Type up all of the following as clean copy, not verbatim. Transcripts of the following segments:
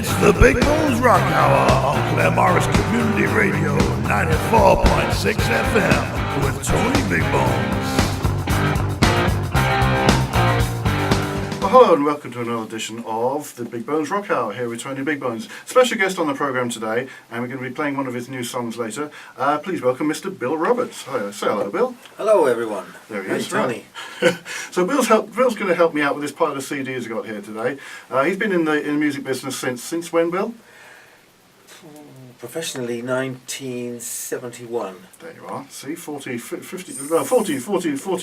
It's the BigBones Rock Hour on Claremorris Community Radio 94.6 FM with Tony Big Bones. Well, hello and welcome to another edition of the BigBones Rock Hour here with Tony Big Bones. Special guest on the programme today, and we're going to be playing one of his new songs later. Please welcome Mr. Bill Roberts. Hi, say hello, Bill. Hello, everyone. There he Hey, is. Tony. Right. So Bill's going to help me out with this pile of CDs he's got here today. He's been in the music business since when, Bill? Professionally, 1971. There you are. See, 40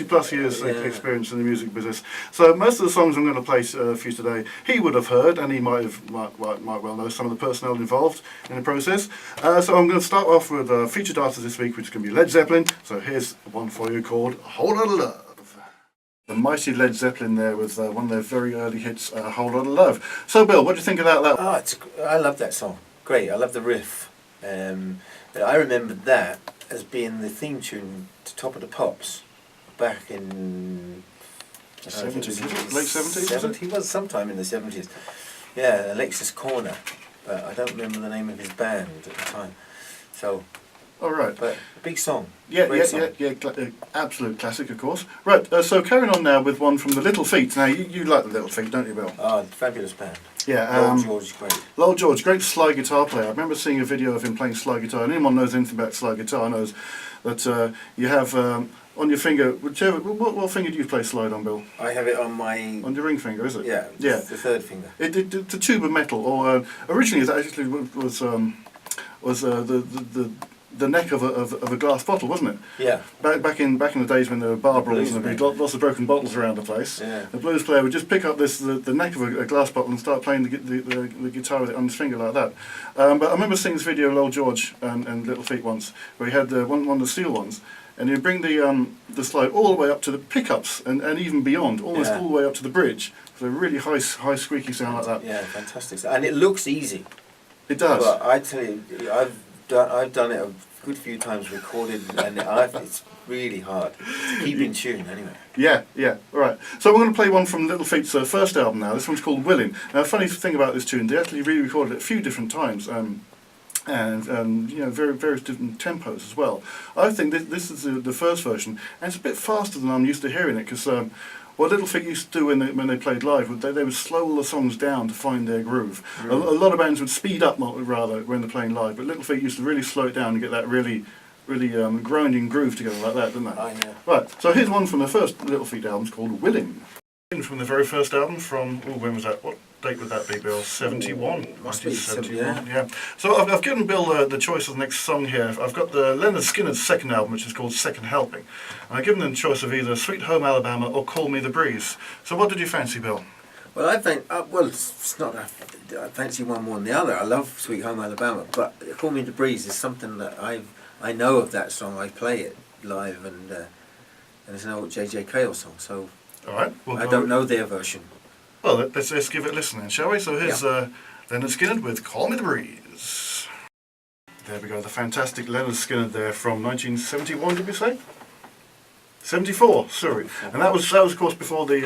plus years experience in the music business. So most of the songs I'm going to play for you today, he would have heard, and he might well know some of the personnel involved in the process. So I'm going to start off with a featured artist this week, which is going to be Led Zeppelin. So here's one for you called A Whole Lot of Love. The mighty Led Zeppelin there with one of their very early hits, A Whole Lot of Love. So Bill, what do you think about that? I love that song. Great, I love the riff. I remembered that as being the theme tune to Top of the Pops back in the 70s, late 70s? 70s, was sometime in the 70s. Yeah, Alexis Corner, but I don't remember the name of his band at the time. So, all right, but a big song. Yeah, absolute classic, of course. Right, so carrying on now with one from the Little Feat. Now, you like the Little Feat, don't you, Bill? Oh, fabulous band. Yeah, Lowell George is great. Lowell George, great slide guitar player. I remember seeing a video of him playing slide guitar, and anyone knows anything about slide guitar knows that you have on your finger, what finger do you play slide on, Bill? I have it on my... On your ring finger, is it? Yeah, yeah. The third finger. It's a tube of metal, or originally it actually was the neck of a glass bottle, wasn't it? Yeah. Back in the days when there were bar brawls and there'd be lots of broken bottles around the place, the blues player would just pick up the neck of a glass bottle and start playing the guitar with it on his finger like that. But I remember seeing this video of Lowell George and Little Feat once, where he had one of the steel ones, and he'd bring the slide all the way up to the pickups and even beyond, almost all the way up to the bridge. So a really high squeaky sound like that. Yeah, fantastic. And it looks easy. It does. But I tell you, I've done it a good few times, recorded, and it's really hard to keep in tune anyway. Yeah, all right. So we're going to play one from Little Feat's first album now. This one's called Willin'. Now, the funny thing about this tune, they actually re-recorded it a few different times, and various different tempos as well. I think this is the first version, and it's a bit faster than I'm used to hearing it, because what Little Feat used to do when they played live, they would slow all the songs down to find their groove. A lot of bands would speed up rather when they're playing live, but Little Feat used to really slow it down and get that really grinding groove together like that, didn't they? Oh, yeah. Right, so here's one from the first Little Feat album, it's called Willin'. From the very first album from, when was that? What date would that be, Bill? 71? Must be 71, yeah. So I've given Bill the choice of the next song here. I've got the Leonard Skinner's second album, which is called Second Helping. And I've given them the choice of either Sweet Home Alabama or Call Me the Breeze. So what did you fancy, Bill? Well, I think, it's not I fancy one more than the other. I love Sweet Home Alabama, but Call Me the Breeze is something that I know of that song. I play it live, and it's an old J.J. Cale song, so... All right. I don't know their version. Well, let's give it a listen then, shall we? So here's Leonard Skinner with Call Me the Breeze. There we go, the fantastic Leonard Skinner there from 1971, did we say? 74, sorry. And that was of course before the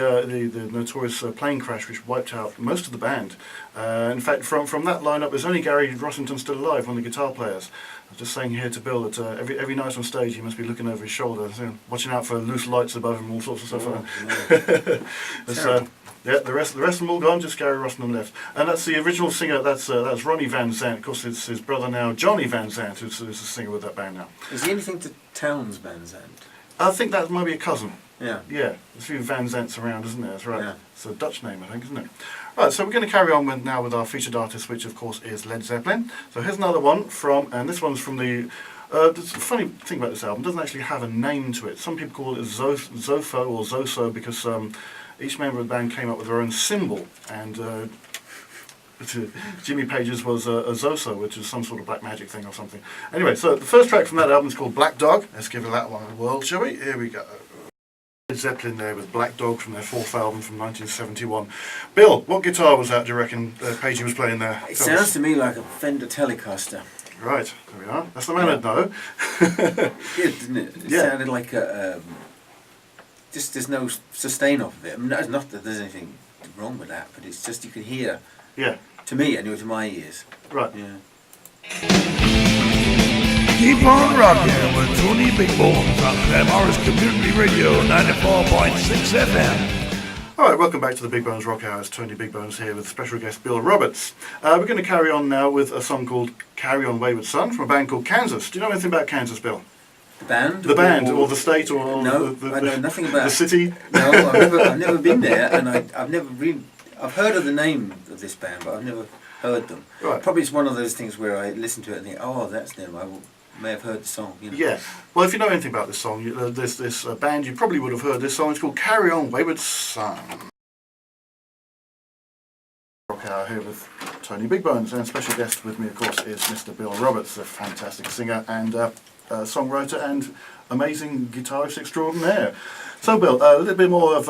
notorious plane crash which wiped out most of the band. In fact, from that lineup, there's only Gary Rossington still alive, one of the guitar players. I was just saying here to Bill that every night on stage he must be looking over his shoulder, watching out for loose lights above him, all sorts of stuff. The rest of them all gone, just Gary Rossington left. And that's the original singer, that's Ronnie Van Zant. Of course, it's his brother now, Johnny Van Zant, who's the singer with that band now. Is he anything to Townes Van Zandt? I think that might be a cousin. Yeah. Yeah, there's a few Van Zants around, isn't there? That's right. Yeah. It's a Dutch name, I think, isn't it? Right, so we're going to carry on now with our featured artist, which of course is Led Zeppelin. So here's another one and this one's from the... the funny thing about this album, it doesn't actually have a name to it. Some people call it Zofo or Zoso because each member of the band came up with their own symbol, and Jimmy Page's was a Zoso, which is some sort of black magic thing or something. Anyway, so the first track from that album is called Black Dog. Let's give that one a whirl, shall we? Here we go. Led Zeppelin there with Black Dog from their fourth album from 1971. Bill, what guitar was that, do you reckon, Pagey was playing there? It sounds to me like a Fender Telecaster. Right, there we are. That's the man I'd know. It did, didn't it? It sounded like a... just there's no sustain off of it. I mean, not that there's anything wrong with that, but it's just you can hear To me, anyway, to my ears. Right. Yeah. Keep on rocking with Tony BigBones on Claremorris Community Radio 94.6 FM. All right, welcome back to the BigBones Rock Hour. It's Tony BigBones here with special guest Bill Roberts. We're going to carry on now with a song called Carry On Wayward Son from a band called Kansas. Do you know anything about Kansas, Bill? The band? The band, or the state, or no, the, I know nothing about the city? No, I've never been there, and I've never really... I've heard of the name of this band, but I've never heard them. Right. Probably it's one of those things where I listen to it and think, oh, that's them. May have heard the song. You know? Yeah. Well, if you know anything about this song, there's this band, you probably would have heard this song. It's called Carry On Wayward Son. Rock Hour here with Tony BigBones, and special guest with me, of course, is Mr. Bill Roberts, a fantastic singer and songwriter and amazing guitarist extraordinaire. So, Bill, a little bit more of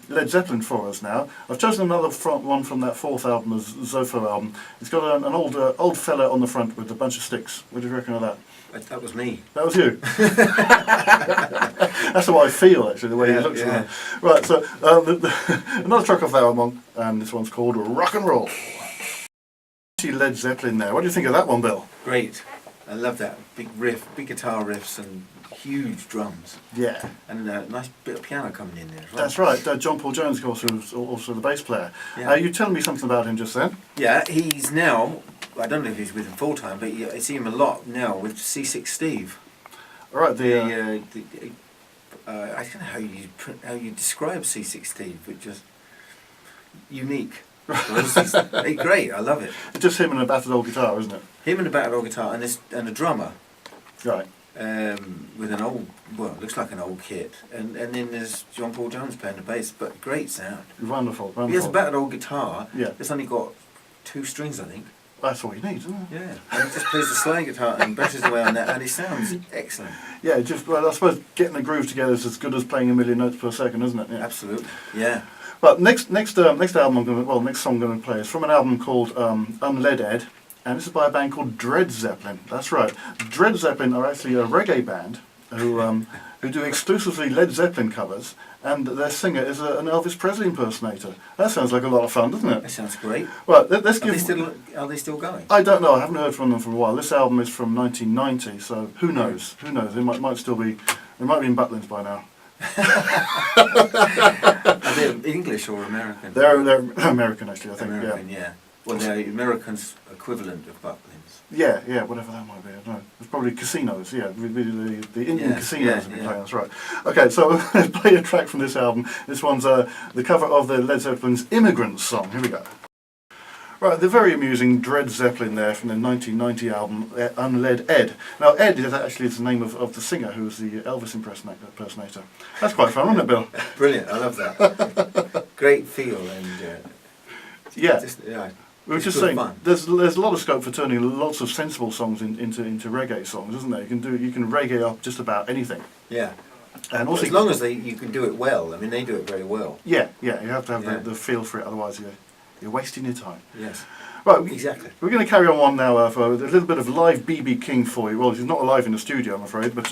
Led Zeppelin for us now. I've chosen another one from that fourth album, the Zopho album. It's got an old fella on the front with a bunch of sticks. What do you reckon of that? That was me. That was you. That's how I feel, actually, the way he looks. Yeah. Right, so another track off that album, and this one's called Rock and Roll. Led Zeppelin there. What do you think of that one, Bill? Great. I love that. Big riff, big guitar riffs and huge drums. Yeah. And a nice bit of piano coming in there as well. That's right. John Paul Jones, of course, who's also the bass player. Yeah. You telling me something about him just then? Yeah, he's now, I don't know if he's with him full time, but I see him a lot now with C6 Steve. All right. I don't know how you describe C6 Steve, but just unique. He's great, I love it. It's just him and a battered old guitar, isn't it? Him and a battered old guitar and a drummer. Right. With an old, well, it looks like an old kit, and then there's John Paul Jones playing the bass, but great sound. Wonderful, wonderful. He has a battered old guitar. Yeah. It's only got 2 strings, I think. That's all you need, isn't it? Yeah. And he just plays the slide guitar and bashes away on that, and it sounds excellent. Yeah, I suppose getting the groove together is as good as playing a million notes per second, isn't it? Yeah. Absolutely. Yeah. But next album next song I'm going to play is from an album called Unled Ed, and this is by a band called Dread Zeppelin. That's right. Dread Zeppelin are actually a reggae band who do exclusively Led Zeppelin covers, and their singer is an Elvis Presley impersonator. That sounds like a lot of fun, doesn't it? That sounds great. Well, let's give. Are they still going? I don't know. I haven't heard from them for a while. This album is from 1990, so who knows? Who knows? They might still be. They might be in Butlins by now. Are they English or American? They're American, actually. I think. American, yeah. Well, they're Americans' equivalent of Butlins. Yeah, whatever that might be. I don't know. It's probably casinos. Yeah, the Indian casinos will be playing. That's right. Okay, so let's play a track from this album. This one's the cover of the Led Zeppelin's "Immigrants" song. Here we go. Right, the very amusing Dread Zeppelin there from the 1990 album Unled Ed. Now, Ed is actually the name of the singer who's the Elvis impersonator. That's quite fun, wasn't it, Bill? Brilliant, I love that. Great feel and we were just saying, there's a lot of scope for turning lots of sensible songs into reggae songs, isn't there? You can reggae up just about anything. Yeah. And also, as long as you can do it well. I mean, they do it very well. Yeah. You have to have the feel for it, otherwise you're wasting your time. Yes. Right, exactly. We're going to carry on now for a little bit of live BB King for you. Well, he's not alive in the studio, I'm afraid, but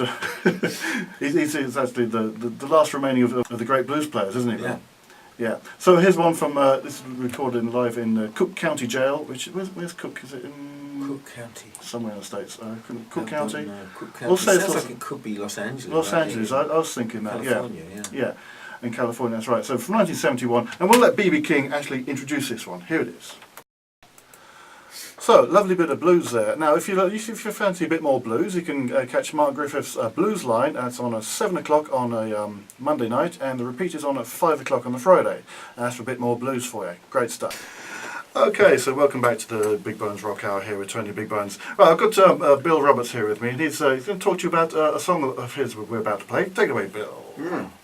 he's actually the last remaining of the great blues players, isn't he? Yeah. Yeah. So here's one from this is recorded live in Cook County Jail. Where's Cook? Is it in Cook County? Somewhere in the States. Cook County. Cook County. We'll say sounds like it could be Los Angeles. Los Angeles. I was thinking that. California, yeah. In California, that's right. So from 1971, and we'll let BB King actually introduce this one. Here it is. So, lovely bit of blues there. Now, if you fancy a bit more blues, you can catch Mark Griffith's Blues Line. That's on at 7 o'clock on a Monday night, and the repeat is on at 5 o'clock on the Friday. And that's for a bit more blues for you. Great stuff. Okay, so welcome back to the BigBones Rock Hour here with Tony BigBones. Well, I've got Bill Roberts here with me, and he's going to talk to you about a song of his we're about to play. Take it away, Bill.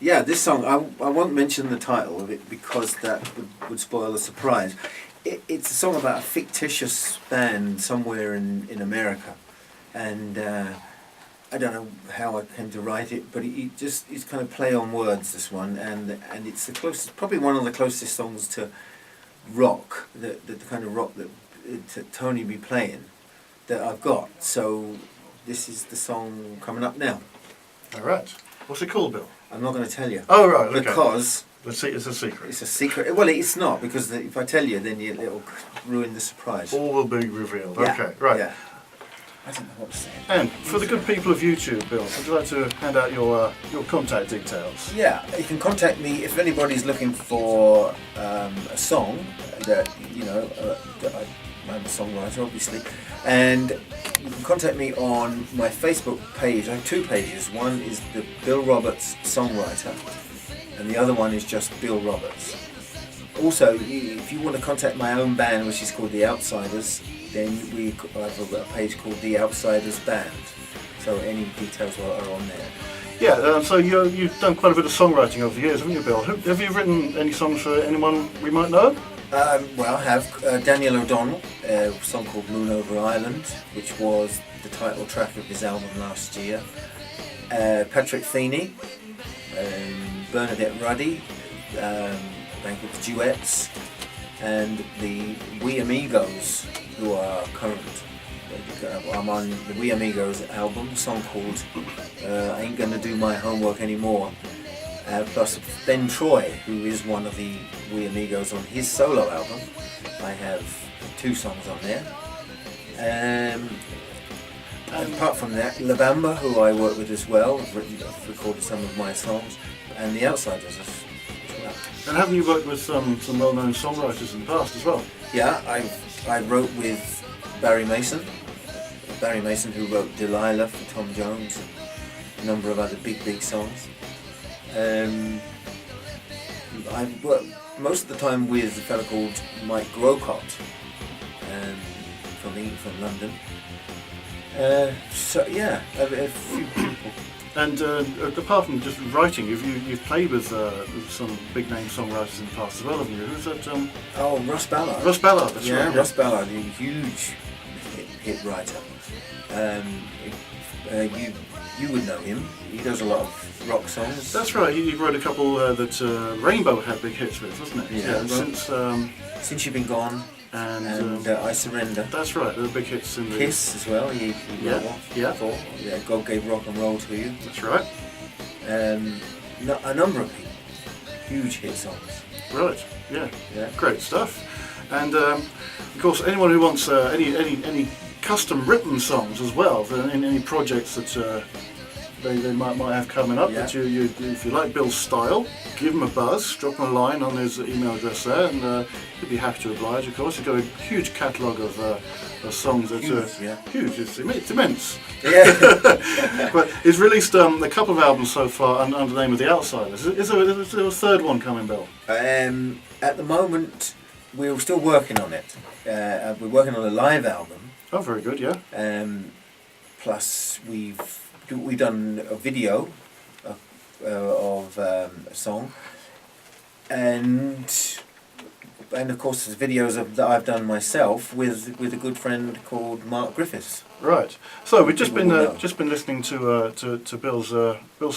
Yeah, this song, I won't mention the title of it because that would spoil the surprise. It's a song about a fictitious band somewhere in America, and I don't know how I came to write it, but it's kind of play on words, this one, and it's the closest, probably one of the closest songs to rock, the kind of rock that Tony be playing that I've got. So this is the song coming up now. All right. What's it called, Bill? I'm not going to tell you. Oh, right, okay. Because It's a secret. it's a secret. Well, it's not, because if I tell you, then it'll ruin the surprise. All will be revealed. Yeah, Okay, right. Yeah. I don't know what to say. And for the good people of YouTube, Bill, would you like to hand out your contact details? Yeah, you can contact me if anybody's looking for a song that, that I'm a songwriter, obviously, and you can contact me on my Facebook page. I have two pages. One is the Bill Roberts Songwriter, and the other one is just Bill Roberts. Also, if you want to contact my own band, which is called The Outsiders, then I have a page called The Outsiders Band. So any details are on there. Yeah, so you've done quite a bit of songwriting over the years, haven't you, Bill? Have you written any songs for anyone we might know? Well, I have Daniel O'Donnell, a song called Moon Over Ireland, which was the title track of his album last year. Patrick Feeney, Bernadette Ruddy, bank of duets, and the We Amigos, who are current. I'm on the We Amigos album, a song called Ain't Gonna Do My Homework Anymore. Plus Ben Troy, who is one of the We Amigos on his solo album. I have 2 songs on there. And apart from that, La Bamba, who I work with as well, I've recorded some of my songs, and The Outsiders as well. And haven't you worked with some well-known songwriters in the past as well? Yeah, I wrote with Barry Mason, who wrote Delilah for Tom Jones and a number of other big songs. I've worked most of the time with a fellow called Mike Grocott from London. So yeah, a few people. And apart from just writing, you've played with some big name songwriters in the past as well, haven't you? Who's that? Oh, Russ Ballard. Russ Ballard, that's right. Russ Ballard, a huge hit writer. You would know him. He does a lot of rock songs. That's right. He wrote a couple that Rainbow had big hits with, wasn't it? Yeah. Since You've Been Gone and I Surrender. That's right. There were big hits in the Kiss as well. He wrote one. Yeah. God Gave Rock and Roll to You. That's right. A number of people. Huge hit songs. Right. Yeah. Great stuff. And of course, anyone who wants any custom written songs as well, in any projects that they might have coming up, that you if you like Bill's style, give him a buzz, drop him a line on his email address there, and he'd be happy to oblige. Of course, he's got a huge catalogue of songs that huge. It's immense. Yeah. But he's released a couple of albums so far under the name of The Outsiders. Is there a third one coming, Bill? At the moment, we're still working on it. We're working on a live album. Oh, very good, yeah. Plus, we've done a video of a song, and of course, there's videos that I've done myself with a good friend called Mark Griffiths. Right. So we've just been listening to Bill's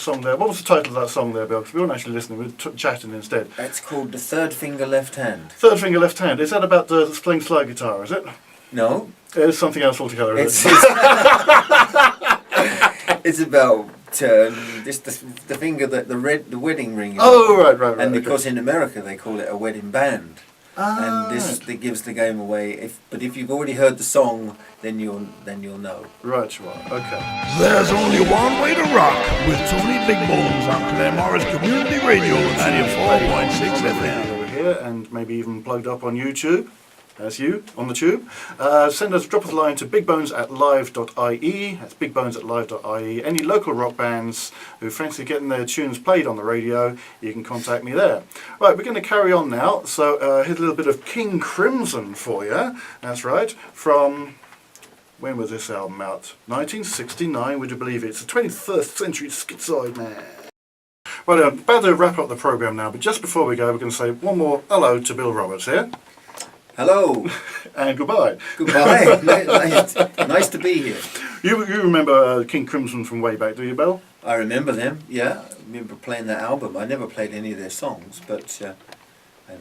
song there. What was the title of that song there, Bill? Because we weren't actually listening; we were chatting instead. It's called The Third Finger Left Hand. Third Finger Left Hand. Is that about playing slide guitar? Is it? No. It's something else altogether. It's about just the finger that the wedding ring is. Oh, right. And because in America they call it a wedding band. And this gives the game away. But if you've already heard the song, then you'll know. Right, you are. Okay. There's only one way to rock with Tony BigBones on Claremorris Community Radio 94.6 FM. Over here, and maybe even plugged up on YouTube. That's you, on the tube. Drop us a line to bigbones@live.ie. That's bigbones@live.ie. Any local rock bands who fancy getting their tunes played on the radio, you can contact me there. Right, we're going to carry on now. So here's a little bit of King Crimson for you. That's right, from... When was this album out? 1969, would you believe it? It's a 21st century schizoid man. Right, I'm about to wrap up the programme now, but just before we go, we're going to say one more hello to Bill Roberts here. Hello. And goodbye. Goodbye. Nice to be here. You remember King Crimson from way back, do you, Bill? I remember them, yeah. I remember playing that album. I never played any of their songs, but I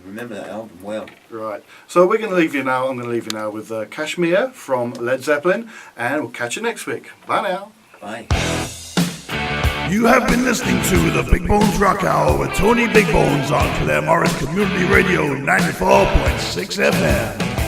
remember that album well. Right. So we're going to leave you now. I'm going to leave you now with Kashmir from Led Zeppelin, and we'll catch you next week. Bye now. Bye. You have been listening to the BigBones Rock Hour with Tony Big Bones on Claremorris Community Radio 94.6 FM.